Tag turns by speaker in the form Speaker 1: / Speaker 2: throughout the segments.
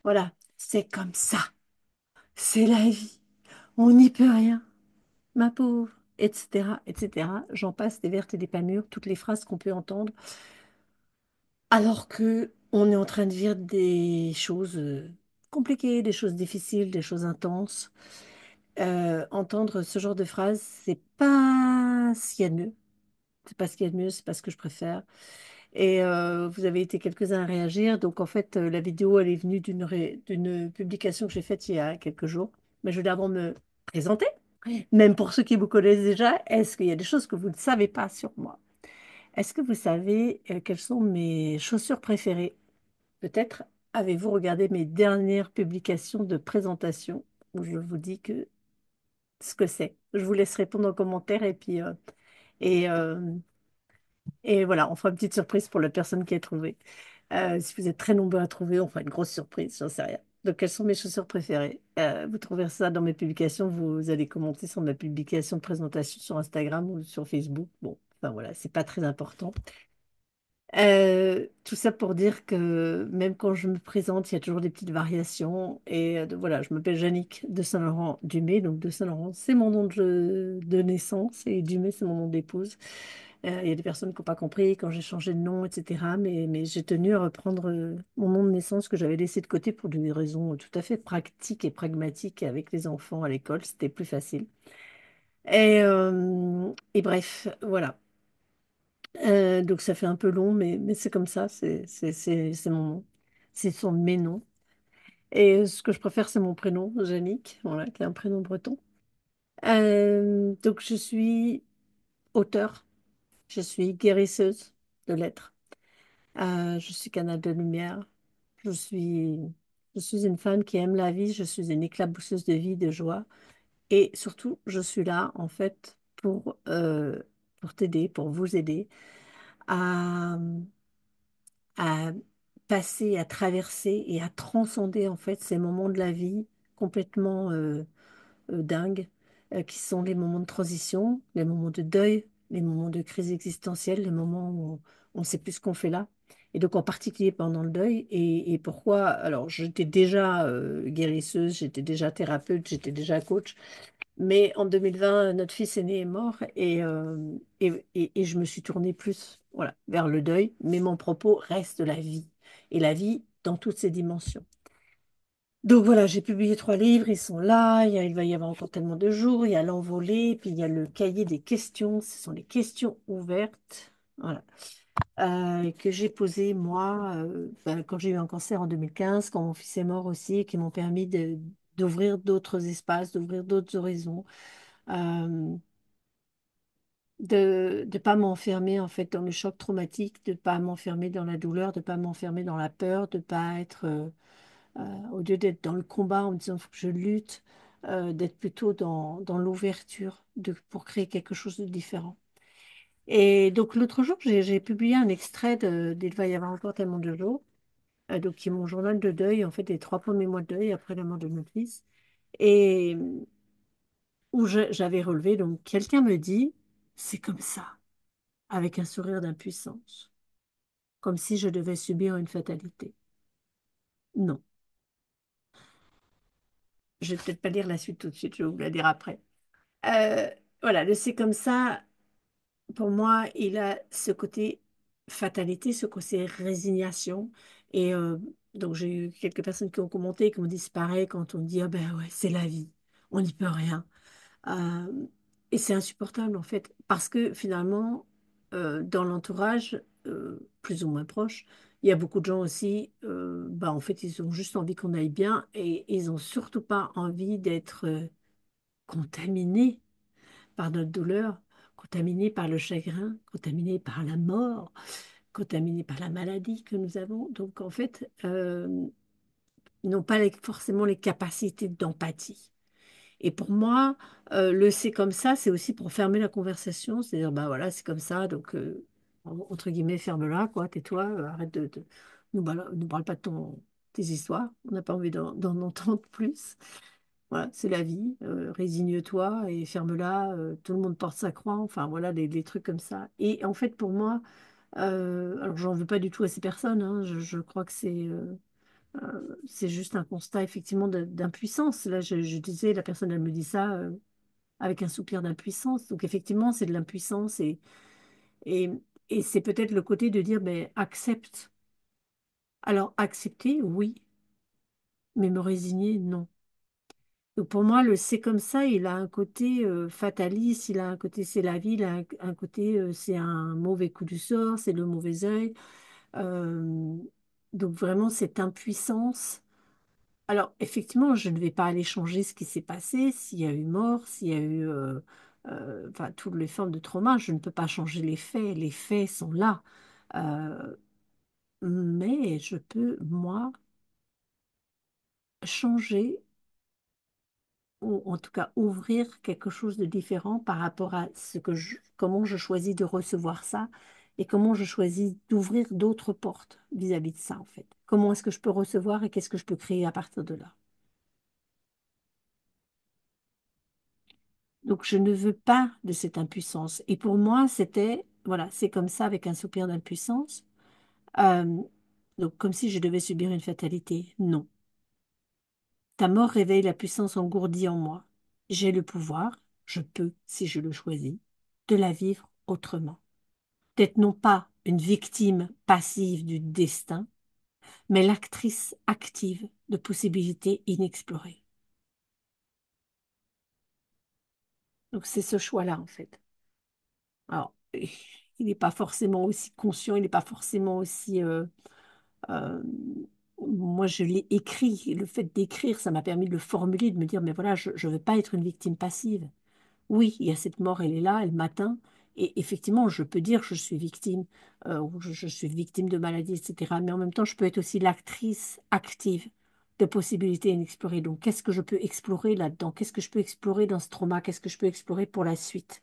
Speaker 1: Voilà, c'est comme ça. C'est la vie. On n'y peut rien. Ma pauvre, etc., etc. J'en passe des vertes et des pas mûres, toutes les phrases qu'on peut entendre, alors que on est en train de vivre des choses compliquées, des choses difficiles, des choses intenses. Entendre ce genre de phrases, c'est pas ce qu'il y a de mieux. C'est pas ce qu'il y a de mieux, c'est pas ce que je préfère. Et vous avez été quelques-uns à réagir. Donc en fait, la vidéo, elle est venue d'une publication que j'ai faite il y a quelques jours. Mais je voulais d'abord me présenter. Même pour ceux qui vous connaissent déjà, est-ce qu'il y a des choses que vous ne savez pas sur moi? Est-ce que vous savez quelles sont mes chaussures préférées? Peut-être avez-vous regardé mes dernières publications de présentation où je vous dis que ce que c'est. Je vous laisse répondre en commentaire et, euh, et voilà, on fera une petite surprise pour la personne qui a trouvé. Si vous êtes très nombreux à trouver, on fera une grosse surprise, j'en sais rien. Donc, quelles sont mes chaussures préférées? Vous trouverez ça dans mes publications. Vous allez commenter sur ma publication de présentation sur Instagram ou sur Facebook. Bon, enfin voilà, c'est pas très important. Tout ça pour dire que même quand je me présente, il y a toujours des petites variations. Et voilà, je m'appelle Jannick de Saint-Laurent-Dumay. Donc, de Saint-Laurent, c'est mon nom de naissance et Dumay, c'est mon nom d'épouse. Il y a des personnes qui n'ont pas compris quand j'ai changé de nom, etc. Mais j'ai tenu à reprendre mon nom de naissance que j'avais laissé de côté pour des raisons tout à fait pratiques et pragmatiques avec les enfants à l'école. C'était plus facile. Et bref, voilà. Donc ça fait un peu long, mais c'est comme ça. C'est mon nom. Ce sont mes noms. Et ce que je préfère, c'est mon prénom, Jannick, voilà, qui est un prénom breton. Donc je suis auteure, je suis guérisseuse de lettres. Je suis canal de lumière. Je suis, je suis une femme qui aime la vie. Je suis une éclabousseuse de vie, de joie. Et surtout, je suis là, en fait, pour t'aider, pour vous aider à, à passer, à traverser et à transcender, en fait, ces moments de la vie complètement dingues, qui sont les moments de transition, les moments de deuil, les moments de crise existentielle, les moments où on ne sait plus ce qu'on fait là. Et donc en particulier pendant le deuil. Et pourquoi? Alors j'étais déjà guérisseuse, j'étais déjà thérapeute, j'étais déjà coach. Mais en 2020, notre fils aîné est mort et je me suis tournée plus voilà, vers le deuil. Mais mon propos reste la vie. Et la vie dans toutes ses dimensions. Donc voilà, j'ai publié 3 livres, ils sont là, il va y avoir encore tellement de jours, il y a l'envolée, puis il y a le cahier des questions, ce sont les questions ouvertes, voilà, que j'ai posées moi quand j'ai eu un cancer en 2015, quand mon fils est mort aussi, et qui m'ont permis d'ouvrir d'autres espaces, d'ouvrir d'autres horizons, euh, de ne pas m'enfermer en fait dans le choc traumatique, de ne pas m'enfermer dans la douleur, de ne pas m'enfermer dans la peur, de ne pas être... au lieu d'être dans le combat en me disant faut que je lutte, d'être plutôt dans l'ouverture pour créer quelque chose de différent. Et donc l'autre jour, j'ai publié un extrait d'Il va y avoir encore tellement de jours, donc qui est mon journal de deuil, en fait, des 3 premiers mois de deuil après la mort de mon fils, et où j'avais relevé, donc quelqu'un me dit, c'est comme ça, avec un sourire d'impuissance, comme si je devais subir une fatalité. Non, je vais peut-être pas lire la suite tout de suite, je vais vous la dire après. Euh, voilà, le c'est comme ça, pour moi, il a ce côté fatalité, ce côté résignation. Et donc, j'ai eu quelques personnes qui ont commenté, qui m'ont dit c'est pareil quand on dit ah ben ouais, c'est la vie, on n'y peut rien. Euh, et c'est insupportable en fait, parce que finalement, dans l'entourage, plus ou moins proche, il y a beaucoup de gens aussi, bah, en fait, ils ont juste envie qu'on aille bien et ils n'ont surtout pas envie d'être contaminés par notre douleur, contaminés par le chagrin, contaminés par la mort, contaminés par la maladie que nous avons. Donc, en fait, ils n'ont pas forcément les capacités d'empathie. Et pour moi, le c'est comme ça, c'est aussi pour fermer la conversation, c'est-à-dire, bah voilà, c'est comme ça, donc, entre guillemets, ferme-la, quoi, tais-toi, arrête de nous parle pas de tes histoires, on n'a pas envie d'en entendre plus. Voilà, c'est la vie. Résigne-toi et ferme-la. Tout le monde porte sa croix. Enfin, voilà, des trucs comme ça. Et en fait, pour moi, alors j'en veux pas du tout à ces personnes, hein, je crois que C'est juste un constat effectivement d'impuissance. Là, je disais, la personne, elle me dit ça avec un soupir d'impuissance. Donc effectivement, c'est de l'impuissance et, et c'est peut-être le côté de dire, ben, accepte. Alors, accepter, oui, mais me résigner, non. Donc pour moi, le c'est comme ça, il a un côté fataliste, il a un côté c'est la vie, il a un côté c'est un mauvais coup du sort, c'est le mauvais œil. Euh, donc vraiment, cette impuissance. Alors, effectivement, je ne vais pas aller changer ce qui s'est passé, s'il y a eu mort, s'il y a eu enfin, toutes les formes de trauma, je ne peux pas changer les faits sont là. Euh, mais je peux, moi, changer, ou en tout cas ouvrir quelque chose de différent par rapport à comment je choisis de recevoir ça et comment je choisis d'ouvrir d'autres portes vis-à-vis de ça, en fait. Comment est-ce que je peux recevoir et qu'est-ce que je peux créer à partir de là? Donc, je ne veux pas de cette impuissance. Et pour moi, c'était, voilà, c'est comme ça avec un soupir d'impuissance. Euh, donc, comme si je devais subir une fatalité. Non. Ta mort réveille la puissance engourdie en moi. J'ai le pouvoir, je peux, si je le choisis, de la vivre autrement. D'être non pas une victime passive du destin, mais l'actrice active de possibilités inexplorées. Donc, c'est ce choix-là, en fait. Alors, il n'est pas forcément aussi conscient, il n'est pas forcément aussi... euh, moi, je l'ai écrit. Le fait d'écrire, ça m'a permis de le formuler, de me dire, mais voilà, je ne veux pas être une victime passive. Oui, il y a cette mort, elle est là, elle m'atteint. Et effectivement, je peux dire que je suis victime, ou je suis victime de maladie, etc. Mais en même temps, je peux être aussi l'actrice active de possibilités inexplorées. Donc, qu'est-ce que je peux explorer là-dedans? Qu'est-ce que je peux explorer dans ce trauma? Qu'est-ce que je peux explorer pour la suite?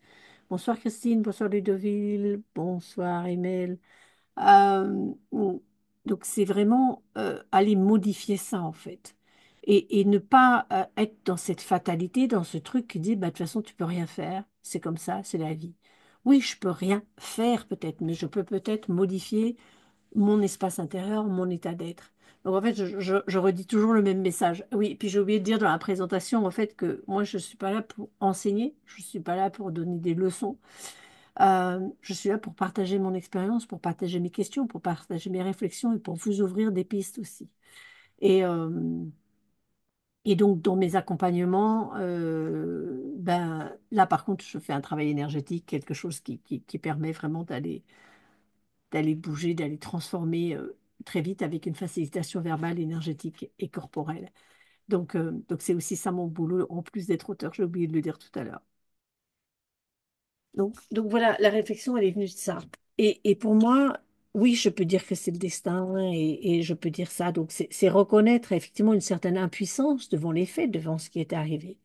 Speaker 1: Bonsoir Christine, bonsoir Ludoville, bonsoir Emile. Euh, donc c'est vraiment aller modifier ça en fait. Et ne pas être dans cette fatalité, dans ce truc qui dit, bah, de toute façon, tu peux rien faire, c'est comme ça, c'est la vie. Oui, je peux rien faire peut-être, mais je peux peut-être modifier mon espace intérieur, mon état d'être. Donc en fait, je redis toujours le même message. Oui, puis j'ai oublié de dire dans la présentation, en fait, que moi, je ne suis pas là pour enseigner, je ne suis pas là pour donner des leçons. Je suis là pour partager mon expérience, pour partager mes questions, pour partager mes réflexions et pour vous ouvrir des pistes aussi. Et, euh, et donc, dans mes accompagnements, ben, là, par contre, je fais un travail énergétique, quelque chose qui permet vraiment d'aller bouger, d'aller transformer très vite avec une facilitation verbale, énergétique et corporelle. Donc c'est aussi ça mon boulot, en plus d'être auteur, j'ai oublié de le dire tout à l'heure. Donc voilà, la réflexion, elle est venue de ça. Et pour moi, oui, je peux dire que c'est le destin et je peux dire ça. Donc c'est reconnaître effectivement une certaine impuissance devant les faits, devant ce qui est arrivé.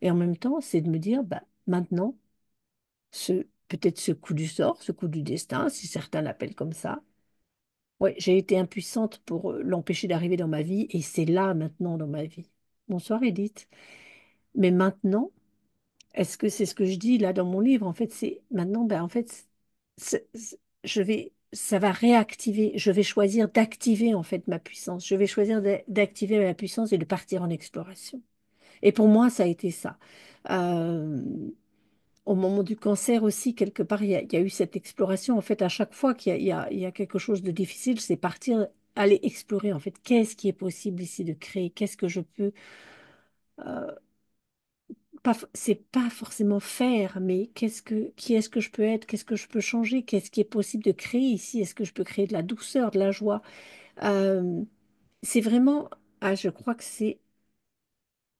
Speaker 1: Et en même temps, c'est de me dire, bah, maintenant, peut-être ce coup du sort, ce coup du destin, si certains l'appellent comme ça. Ouais, j'ai été impuissante pour l'empêcher d'arriver dans ma vie et c'est là maintenant dans ma vie. Bonsoir Edith. Mais maintenant, est-ce que c'est ce que je dis là dans mon livre? En fait, c'est maintenant, ben, en fait, ça va réactiver. Je vais choisir d'activer en fait ma puissance. Je vais choisir d'activer ma puissance et de partir en exploration. Et pour moi, ça a été ça. Euh, Au moment du cancer aussi, quelque part, il y a eu cette exploration. En fait, à chaque fois qu'il y a quelque chose de difficile, c'est partir, aller explorer en fait qu'est-ce qui est possible ici de créer, qu'est-ce que je peux. euh, c'est pas forcément faire, mais qui est-ce que je peux être, qu'est-ce que je peux changer, qu'est-ce qui est possible de créer ici, est-ce que je peux créer de la douceur, de la joie. Euh, c'est vraiment, je crois que c'est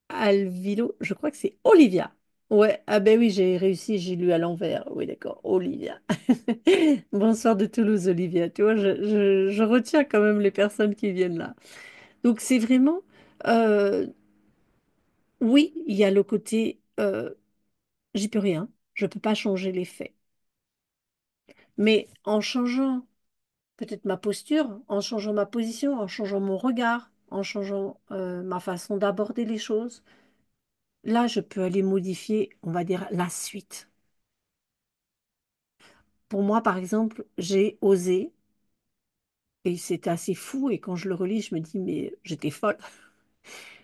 Speaker 1: Alvilo, je crois que c'est Olivia. Ouais, ah ben oui, j'ai réussi, j'ai lu à l'envers. Oui, d'accord, Olivia. Bonsoir de Toulouse, Olivia. Tu vois, je retiens quand même les personnes qui viennent là. Donc c'est vraiment, euh, oui, il y a le côté, j'y peux rien, je peux pas changer les faits. Mais en changeant peut-être ma posture, en changeant ma position, en changeant mon regard, en changeant ma façon d'aborder les choses, là, je peux aller modifier, on va dire, la suite. Pour moi, par exemple, j'ai osé, Et c'est assez fou. Et quand je le relis, je me dis, mais j'étais folle.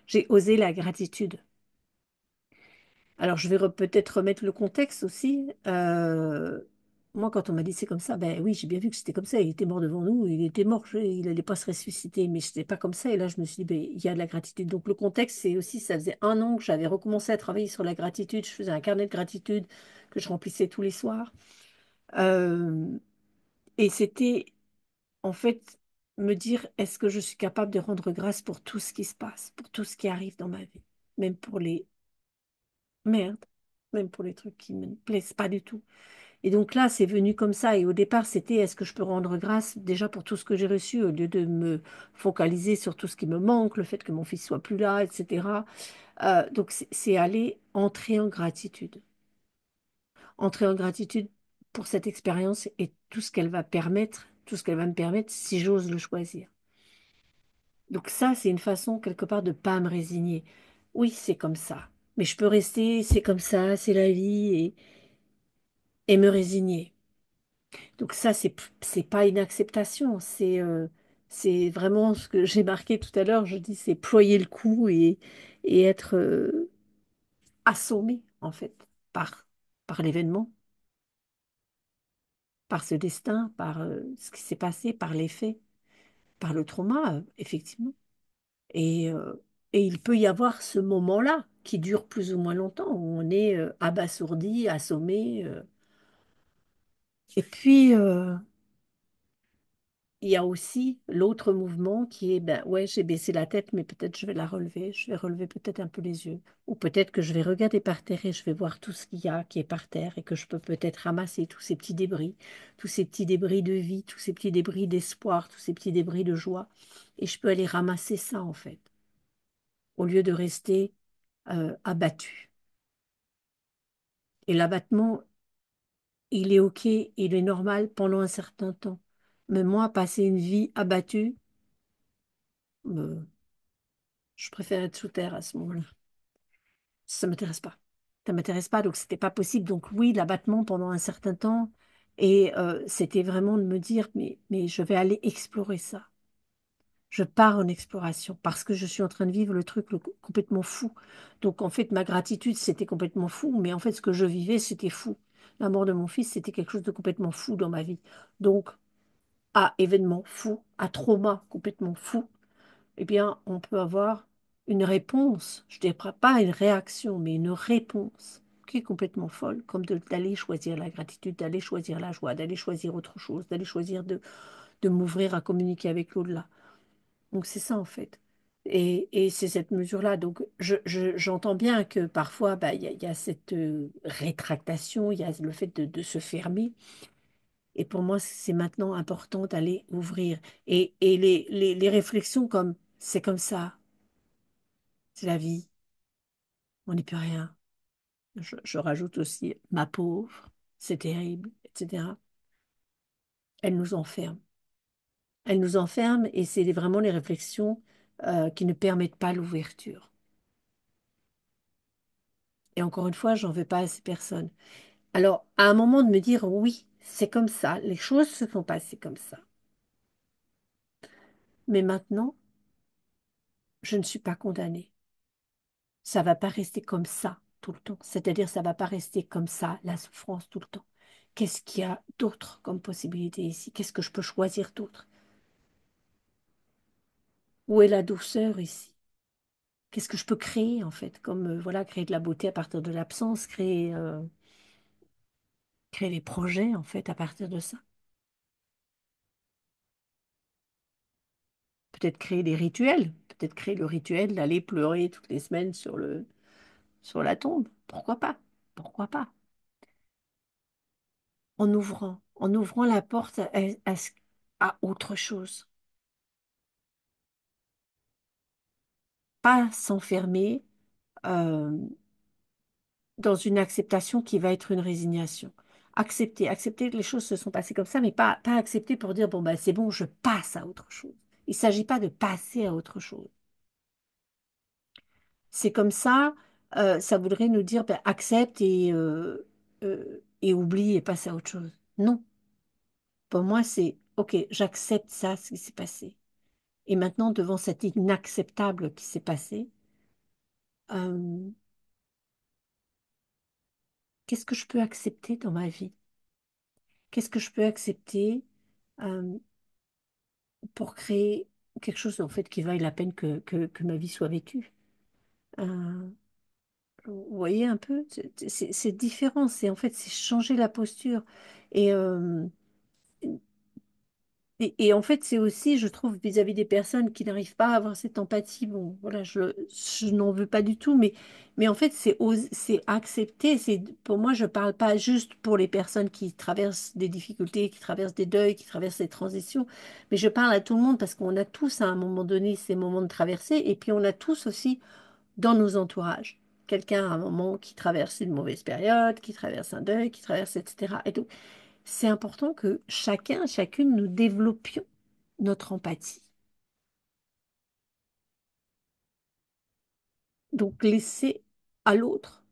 Speaker 1: J'ai osé la gratitude. Alors, je vais peut-être remettre le contexte aussi. Moi, quand on m'a dit c'est comme ça, ben oui, j'ai bien vu que c'était comme ça. Il était mort devant nous, il était mort, il n'allait pas se ressusciter, mais ce n'était pas comme ça. Et là, je me suis dit, ben, il y a de la gratitude. Donc, le contexte, c'est aussi, ça faisait 1 an que j'avais recommencé à travailler sur la gratitude. Je faisais un carnet de gratitude que je remplissais tous les soirs. Euh, et c'était, en fait, me dire, est-ce que je suis capable de rendre grâce pour tout ce qui se passe, pour tout ce qui arrive dans ma vie, même pour les merdes, même pour les trucs qui me plaisent pas du tout. Et donc là, c'est venu comme ça. Et au départ, c'était est-ce que je peux rendre grâce déjà pour tout ce que j'ai reçu, au lieu de me focaliser sur tout ce qui me manque, le fait que mon fils soit plus là, etc. Donc c'est aller entrer en gratitude. Entrer en gratitude pour cette expérience et tout ce qu'elle va permettre, tout ce qu'elle va me permettre si j'ose le choisir. Donc ça, c'est une façon quelque part de pas me résigner. Oui, c'est comme ça. Mais je peux rester, c'est comme ça, c'est la vie, et me résigner. Donc ça, c'est pas une acceptation, c'est vraiment ce que j'ai marqué tout à l'heure. Je dis, c'est ployer le cou et être assommé, en fait, par, par l'événement, par ce destin, par ce qui s'est passé, par les faits, par le trauma, effectivement. Et, euh, et il peut y avoir ce moment-là qui dure plus ou moins longtemps, où on est abasourdi, assommé. Et puis, il y a aussi l'autre mouvement qui est, ben ouais, j'ai baissé la tête, mais peut-être je vais la relever, je vais relever peut-être un peu les yeux, ou peut-être que je vais regarder par terre et je vais voir tout ce qu'il y a qui est par terre et que je peux peut-être ramasser tous ces petits débris, tous ces petits débris de vie, tous ces petits débris d'espoir, tous ces petits débris de joie, et je peux aller ramasser ça en fait, au lieu de rester abattu. Et l'abattement, il est OK, il est normal pendant un certain temps. Mais moi, passer une vie abattue, euh, je préfère être sous terre à ce moment-là. Ça m'intéresse pas. Ça m'intéresse pas, donc c'était pas possible. Donc oui, l'abattement pendant un certain temps. Et c'était vraiment de me dire, mais je vais aller explorer ça. Je pars en exploration parce que je suis en train de vivre le truc complètement fou. Donc en fait, ma gratitude, c'était complètement fou, mais en fait, ce que je vivais, c'était fou. La mort de mon fils, c'était quelque chose de complètement fou dans ma vie. Donc, à événement fou, à trauma complètement fou, eh bien, on peut avoir une réponse, je ne dirais pas une réaction, mais une réponse qui est complètement folle, comme d'aller choisir la gratitude, d'aller choisir la joie, d'aller choisir autre chose, d'aller choisir de m'ouvrir à communiquer avec l'au-delà. Donc c'est ça en fait. Et c'est cette mesure-là. Donc j'entends bien que parfois, bah, il y a cette rétractation, il y a le fait de se fermer. Et pour moi, c'est maintenant important d'aller ouvrir. Et les réflexions comme c'est comme ça, c'est la vie, on n'est plus rien. Je rajoute aussi ma pauvre, c'est terrible, etc. Elles nous enferment. Elles nous enferment et c'est vraiment les réflexions qui ne permettent pas l'ouverture. Et encore une fois, j'en veux pas à ces personnes. Alors, à un moment de me dire oui, c'est comme ça, les choses se sont passées comme ça. Mais maintenant, je ne suis pas condamnée. Ça va pas rester comme ça tout le temps. C'est-à-dire, ça va pas rester comme ça, la souffrance tout le temps. Qu'est-ce qu'il y a d'autre comme possibilité ici? Qu'est-ce que je peux choisir d'autre? Où est la douceur ici? Qu'est-ce que je peux créer en fait? Comme voilà, créer de la beauté à partir de l'absence, créer des projets en fait à partir de ça. Peut-être créer des rituels, peut-être créer le rituel d'aller pleurer toutes les semaines sur la tombe. Pourquoi pas? Pourquoi pas? En ouvrant la porte à autre chose. Pas s'enfermer euh, dans une acceptation qui va être une résignation. Accepter que les choses se sont passées comme ça, mais pas accepter pour dire, bon, bah, c'est bon, je passe à autre chose. Il ne s'agit pas de passer à autre chose. C'est comme ça voudrait nous dire, bah, accepte et oublie et passe à autre chose. Non, pour moi, c'est ok, j'accepte ça, ce qui s'est passé. Et maintenant, devant cet inacceptable qui s'est passé, euh, qu'est-ce que je peux accepter dans ma vie? Qu'est-ce que je peux accepter euh, pour créer quelque chose en fait qui vaille la peine que ma vie soit vécue? Euh, Vous voyez un peu, c'est différent. C'est en fait c'est changer la posture. Et et en fait, c'est aussi, je trouve, vis-à-vis des personnes qui n'arrivent pas à avoir cette empathie, bon, voilà, je n'en veux pas du tout, mais en fait, c'est accepter. Pour moi, je parle pas juste pour les personnes qui traversent des difficultés, qui traversent des deuils, qui traversent des transitions, mais je parle à tout le monde parce qu'on a tous à un moment donné ces moments de traversée, et puis on a tous aussi dans nos entourages. Quelqu'un à un moment qui traverse une mauvaise période, qui traverse un deuil, qui traverse, etc. Et donc, c'est important que chacun, chacune, nous développions notre empathie. Donc, laisser à l'autre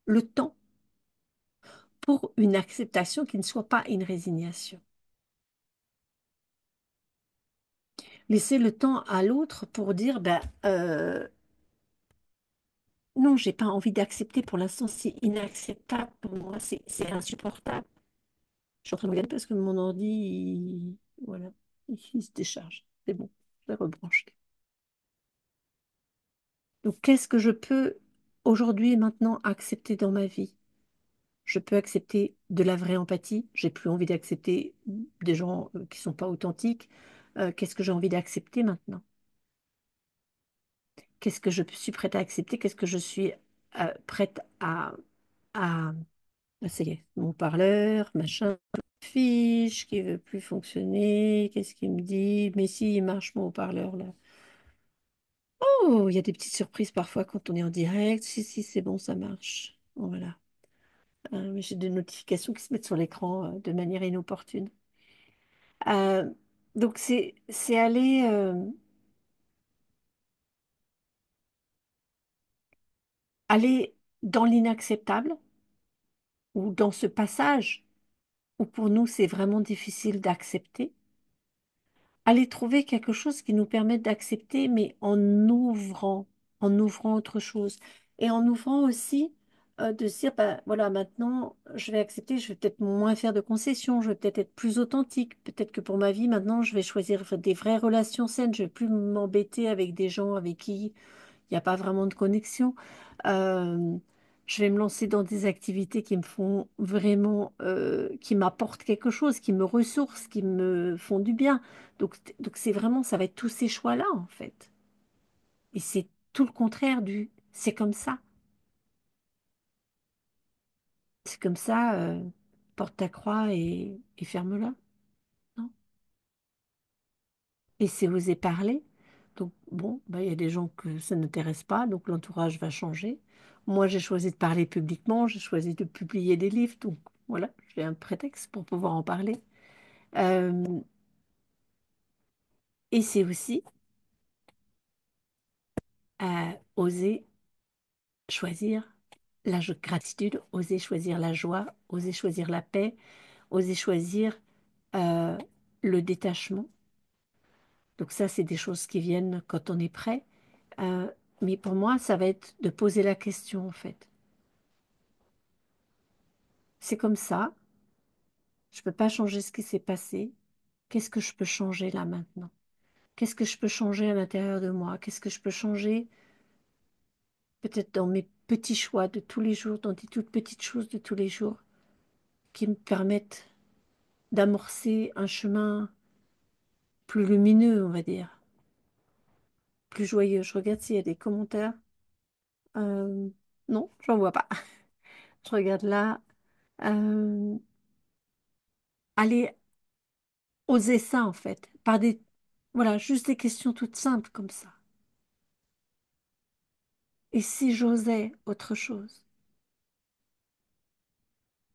Speaker 1: le temps pour une acceptation qui ne soit pas une résignation. Laisser le temps à l'autre pour dire, ben, non, j'ai pas envie d'accepter pour l'instant, c'est inacceptable pour moi, c'est insupportable. Je suis en train de regarder parce que mon ordi, voilà, il se décharge. C'est bon, je vais rebrancher. Donc, qu'est-ce que je peux aujourd'hui et maintenant accepter dans ma vie? Je peux accepter de la vraie empathie. J'ai plus envie d'accepter des gens qui sont pas authentiques. Qu'est-ce que j'ai envie d'accepter maintenant? Qu'est-ce que je suis prête à accepter? Qu'est-ce que je suis prête à... Ah, ça y est, mon parleur, machin, fiche qui veut plus fonctionner. Qu'est-ce qu'il me dit? Mais si, il marche mon haut-parleur là. Oh, il y a des petites surprises parfois quand on est en direct. Si, si, c'est bon, ça marche. Bon, voilà. Mais j'ai des notifications qui se mettent sur l'écran de manière inopportune. Euh, donc c'est aller, aller dans l'inacceptable ou dans ce passage où pour nous c'est vraiment difficile d'accepter, aller trouver quelque chose qui nous permette d'accepter, mais en ouvrant autre chose. Et en ouvrant aussi de se dire, bah, voilà, maintenant, je vais accepter, je vais peut-être moins faire de concessions, je vais peut-être être plus authentique. Peut-être que pour ma vie, maintenant, je vais choisir des vraies relations saines, je vais plus m'embêter avec des gens avec qui il n'y a pas vraiment de connexion. Euh, je vais me lancer dans des activités qui me font vraiment, qui m'apportent quelque chose, qui me ressourcent, qui me font du bien. Donc c'est vraiment, ça va être tous ces choix-là, en fait. Et c'est tout le contraire du c'est comme ça. C'est comme ça, porte ta croix et ferme-la. Non. Et c'est oser parler. Donc, bon, bah, il y a des gens que ça n'intéresse pas, donc l'entourage va changer. Moi, j'ai choisi de parler publiquement, j'ai choisi de publier des livres, donc voilà, j'ai un prétexte pour pouvoir en parler. Euh, et c'est aussi oser choisir gratitude, oser choisir la joie, oser choisir la paix, oser choisir euh, le détachement. Donc ça, c'est des choses qui viennent quand on est prêt. Euh, mais pour moi, ça va être de poser la question, en fait. C'est comme ça, je ne peux pas changer ce qui s'est passé. Qu'est-ce que je peux changer là maintenant? Qu'est-ce que je peux changer à l'intérieur de moi? Qu'est-ce que je peux changer peut-être dans mes petits choix de tous les jours, dans des toutes petites choses de tous les jours qui me permettent d'amorcer un chemin plus lumineux, on va dire, plus joyeux. Je regarde s'il y a des commentaires. Euh, non, j'en vois pas. Je regarde là. Euh, Allez oser ça en fait, par des, voilà, juste des questions toutes simples comme ça. Et si j'osais autre chose?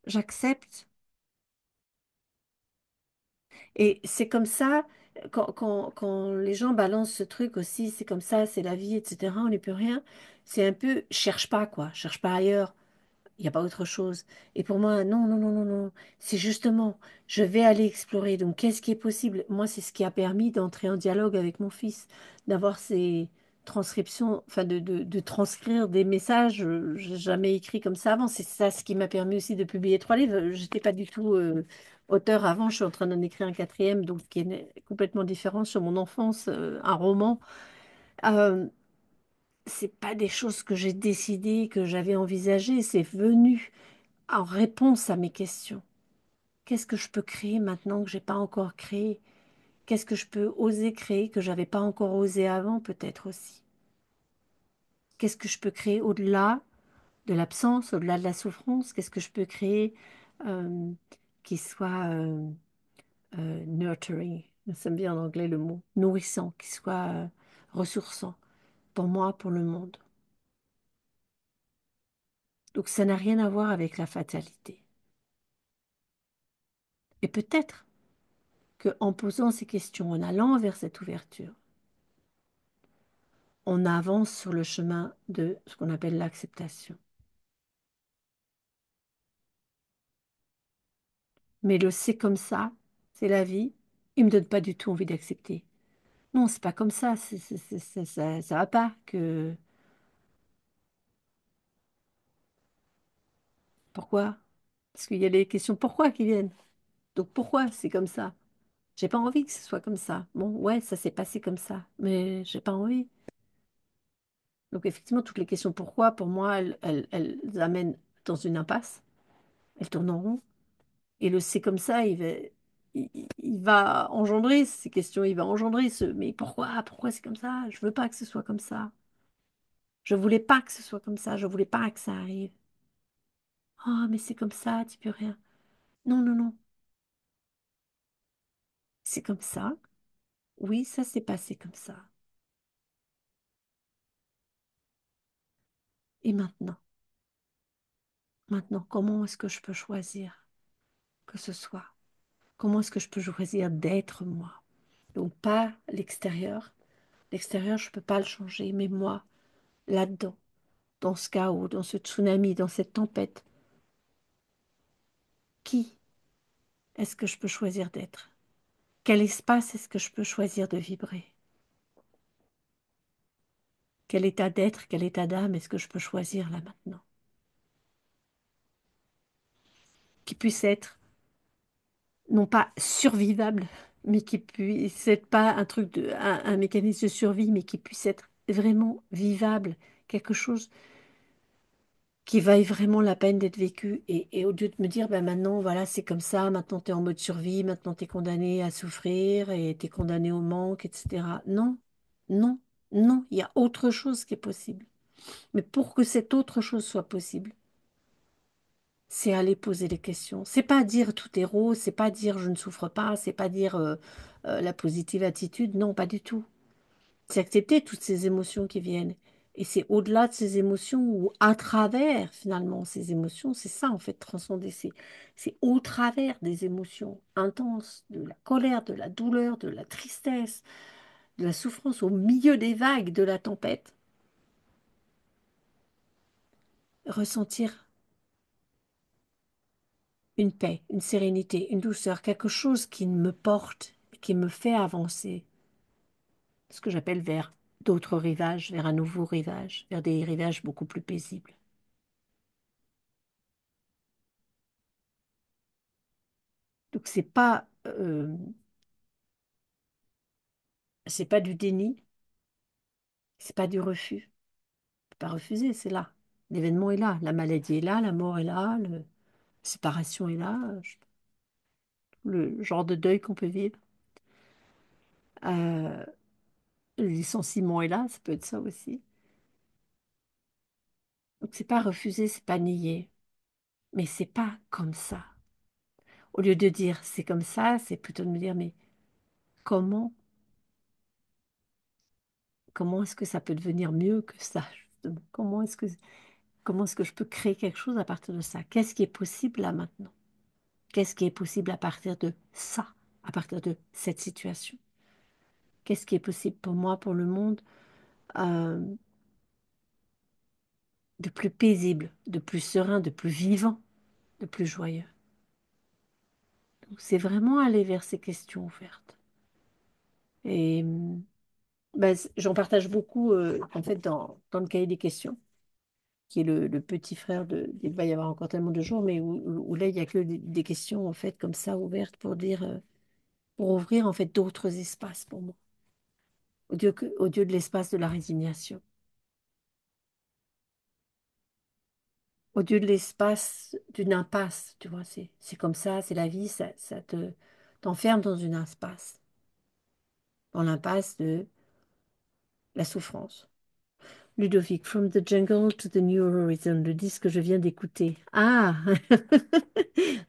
Speaker 1: J'accepte. Et c'est comme ça, quand les gens balancent ce truc aussi, c'est comme ça, c'est la vie, etc., on n'est plus rien. C'est un peu, cherche pas quoi, cherche pas ailleurs. Il n'y a pas autre chose. Et pour moi, non, non, non, non, non. C'est justement, je vais aller explorer. Donc, qu'est-ce qui est possible? Moi, c'est ce qui a permis d'entrer en dialogue avec mon fils, d'avoir ces transcriptions, enfin, de transcrire des messages. J'ai jamais écrit comme ça avant. C'est ça ce qui m'a permis aussi de publier 3 livres. J'étais pas du tout auteur avant. Je suis en train d'en écrire un quatrième, donc qui est complètement différent sur mon enfance, un roman. Euh, c'est pas des choses que j'ai décidées, que j'avais envisagées. C'est venu en réponse à mes questions. Qu'est-ce que je peux créer maintenant que j'ai pas encore créé? Qu'est-ce que je peux oser créer que j'avais pas encore osé avant, peut-être aussi? Qu'est-ce que je peux créer au-delà de l'absence, au-delà de la souffrance? Qu'est-ce que je peux créer euh, qui soit nurturing? Ça me vient en anglais le mot nourrissant, qui soit ressourçant pour moi, pour le monde. Donc ça n'a rien à voir avec la fatalité. Et peut-être qu'en posant ces questions, en allant vers cette ouverture, on avance sur le chemin de ce qu'on appelle l'acceptation. Mais le c'est comme ça, c'est la vie, il me donne pas du tout envie d'accepter. Non, c'est pas comme ça, ça va pas que... Pourquoi? Parce qu'il y a les questions pourquoi qui viennent. Donc pourquoi c'est comme ça? J'ai pas envie que ce soit comme ça. Bon, ouais, ça s'est passé comme ça, mais j'ai pas envie. Donc effectivement, toutes les questions pourquoi, pour moi, elles amènent dans une impasse, elles tournent en rond. Et le c'est comme ça, il va engendrer ces questions, il va engendrer ce mais pourquoi c'est comme ça? Je veux pas que ce soit comme ça. Je voulais pas que ce soit comme ça, je voulais pas que ça arrive. Oh, mais c'est comme ça, tu peux rien. Non, non, non, c'est comme ça. Oui, ça s'est passé comme ça. Et maintenant, maintenant, comment est-ce que je peux choisir que ce soit? Comment est-ce que je peux choisir d'être moi? Donc pas l'extérieur. L'extérieur, je peux pas le changer, mais moi, là-dedans, dans ce chaos, dans ce tsunami, dans cette tempête, qui est-ce que je peux choisir d'être? Quel espace est-ce que je peux choisir de vibrer? Quel état d'être, quel état d'âme est-ce que je peux choisir là maintenant? Qui puisse être non pas survivable, mais qui puisse être pas un truc un mécanisme de survie, mais qui puisse être vraiment vivable, quelque chose qui vaille vraiment la peine d'être vécu. Et au lieu de me dire, ben maintenant, voilà, c'est comme ça, maintenant tu es en mode survie, maintenant tu es condamné à souffrir et tu es condamné au manque, etc. Non, non, non, il y a autre chose qui est possible. Mais pour que cette autre chose soit possible, c'est aller poser des questions. C'est pas dire tout est rose, c'est pas dire je ne souffre pas, c'est pas dire la positive attitude, non, pas du tout. C'est accepter toutes ces émotions qui viennent. Et c'est au-delà de ces émotions ou à travers finalement ces émotions, c'est ça en fait, transcender. C'est au travers des émotions intenses, de la colère, de la douleur, de la tristesse, de la souffrance, au milieu des vagues de la tempête, ressentir une paix, une sérénité, une douceur, quelque chose qui me porte, qui me fait avancer, ce que j'appelle vers d'autres rivages, vers un nouveau rivage, vers des rivages beaucoup plus paisibles. Donc c'est pas du déni, c'est pas du refus. On peut pas refuser, c'est là. L'événement est là, la maladie est là, la mort est là, la séparation est là, le genre de deuil qu'on peut vivre. Euh, le licenciement est là, ça peut être ça aussi. Donc c'est pas refuser, c'est pas nier, mais c'est pas comme ça. Au lieu de dire c'est comme ça, c'est plutôt de me dire mais comment, comment est-ce que ça peut devenir mieux que ça, justement? Comment est-ce que je peux créer quelque chose à partir de ça? Qu'est-ce qui est possible là maintenant? Qu'est-ce qui est possible à partir de ça, à partir de cette situation? Qu'est-ce qui est possible pour moi, pour le monde? Euh, de plus paisible, de plus serein, de plus vivant, de plus joyeux. Donc, c'est vraiment aller vers ces questions ouvertes. Et bah, j'en partage beaucoup en fait dans le cahier des questions, qui est le petit frère il va y avoir encore tellement de jours, mais où là, il n'y a que des questions en fait comme ça ouvertes pour dire, pour ouvrir en fait d'autres espaces pour moi, au lieu de l'espace de la résignation, au lieu de l'espace d'une impasse, tu vois, c'est comme ça, c'est la vie, ça t'enferme dans une impasse, dans l'impasse de la souffrance. Ludovic, From the Jungle to the New Horizon, le disque que je viens d'écouter. Ah,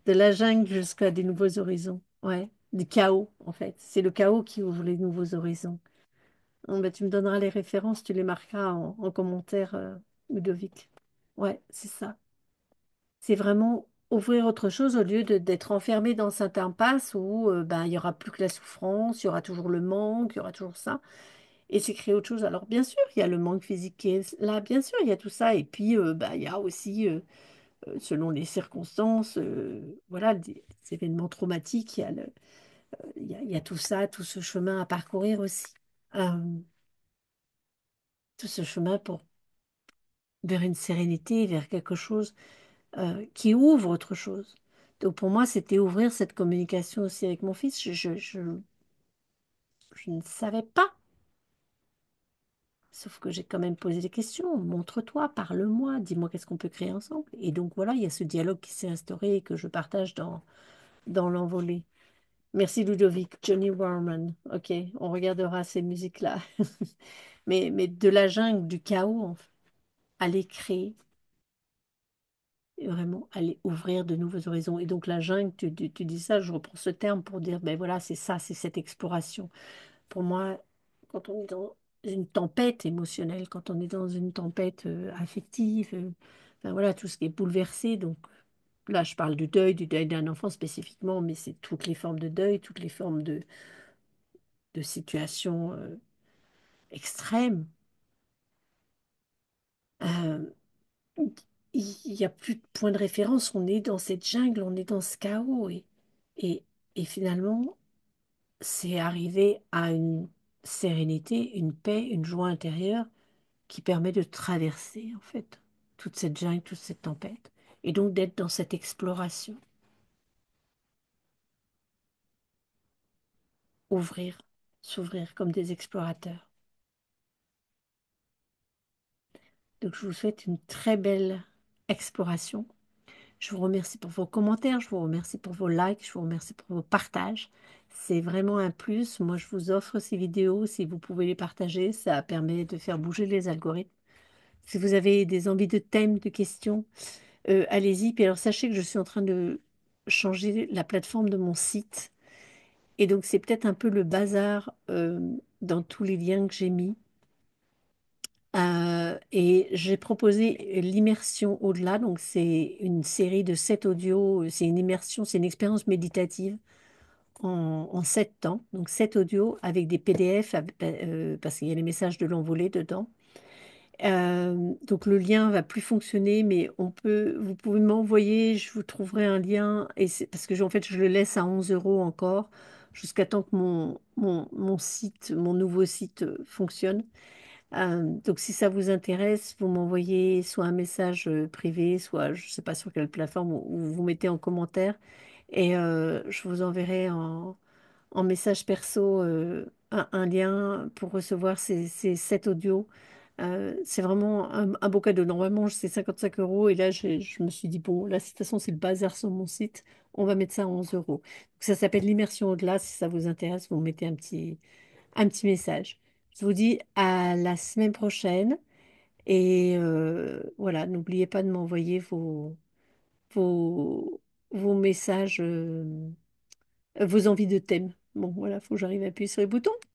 Speaker 1: de la jungle jusqu'à des nouveaux horizons. Ouais, du chaos, en fait. C'est le chaos qui ouvre les nouveaux horizons. Bon, bah, tu me donneras les références, tu les marqueras en commentaire, Ludovic. Ouais, c'est ça. C'est vraiment ouvrir autre chose au lieu d'être enfermé dans cette impasse où ben, il y aura plus que la souffrance, il y aura toujours le manque, il y aura toujours ça. Et c'est créer autre chose. Alors, bien sûr, il y a le manque physique qui est là, bien sûr, il y a tout ça. Et puis, bah, il y a aussi, selon les circonstances, voilà, des événements traumatiques, il y a tout ça, tout ce chemin à parcourir aussi. Euh, tout ce chemin pour, vers une sérénité, vers quelque chose qui ouvre autre chose. Donc, pour moi, c'était ouvrir cette communication aussi avec mon fils. Je ne savais pas. Sauf que j'ai quand même posé des questions. Montre-toi, parle-moi, dis-moi qu'est-ce qu'on peut créer ensemble. Et donc voilà, il y a ce dialogue qui s'est instauré et que je partage dans l'envolée. Merci Ludovic, Johnny Warman. Ok, on regardera ces musiques-là. Mais de la jungle, du chaos, aller créer, et vraiment aller ouvrir de nouveaux horizons. Et donc la jungle, tu dis ça, je reprends ce terme pour dire, ben voilà, c'est ça, c'est cette exploration. Pour moi, quand on est dans une tempête émotionnelle, quand on est dans une tempête affective, enfin voilà, tout ce qui est bouleversé. Donc là, je parle du deuil d'un enfant spécifiquement, mais c'est toutes les formes de deuil, toutes les formes de situations extrêmes. Euh, il n'y a plus de point de référence. On est dans cette jungle, on est dans ce chaos. Et, et finalement, c'est arriver à une sérénité, une paix, une joie intérieure qui permet de traverser en fait toute cette jungle, toute cette tempête, et donc d'être dans cette exploration, ouvrir, s'ouvrir comme des explorateurs. Donc je vous souhaite une très belle exploration. Je vous remercie pour vos commentaires, je vous remercie pour vos likes, je vous remercie pour vos partages. C'est vraiment un plus. Moi, je vous offre ces vidéos. Si vous pouvez les partager, ça permet de faire bouger les algorithmes. Si vous avez des envies de thèmes, de questions, allez-y. Puis alors, sachez que je suis en train de changer la plateforme de mon site. Et donc, c'est peut-être un peu le bazar dans tous les liens que j'ai mis. Et j'ai proposé l'immersion au-delà. Donc, c'est une série de 7 audios. C'est une immersion, c'est une expérience méditative en 7 temps. Donc, 7 audios avec des PDF, parce qu'il y a les messages de l'envolée dedans. Donc le lien va plus fonctionner, mais vous pouvez m'envoyer, je vous trouverai un lien, et c'est parce que en fait je le laisse à 11 euros encore, jusqu'à temps que mon site, mon nouveau site fonctionne. Donc si ça vous intéresse, vous m'envoyez soit un message privé, soit je ne sais pas sur quelle plateforme, ou vous mettez en commentaire, et je vous enverrai en message perso un lien pour recevoir ces 7 audios. C'est vraiment un beau cadeau. Normalement, c'est 55 euros. Et là, je me suis dit, bon, là, de toute façon, c'est le bazar sur mon site. On va mettre ça à 11 euros. Donc, ça s'appelle l'immersion au-delà. Si ça vous intéresse, vous mettez un petit message. Je vous dis à la semaine prochaine. Et voilà, n'oubliez pas de m'envoyer vos, vos messages, vos envies de thème. Bon, voilà, faut que j'arrive à appuyer sur les boutons.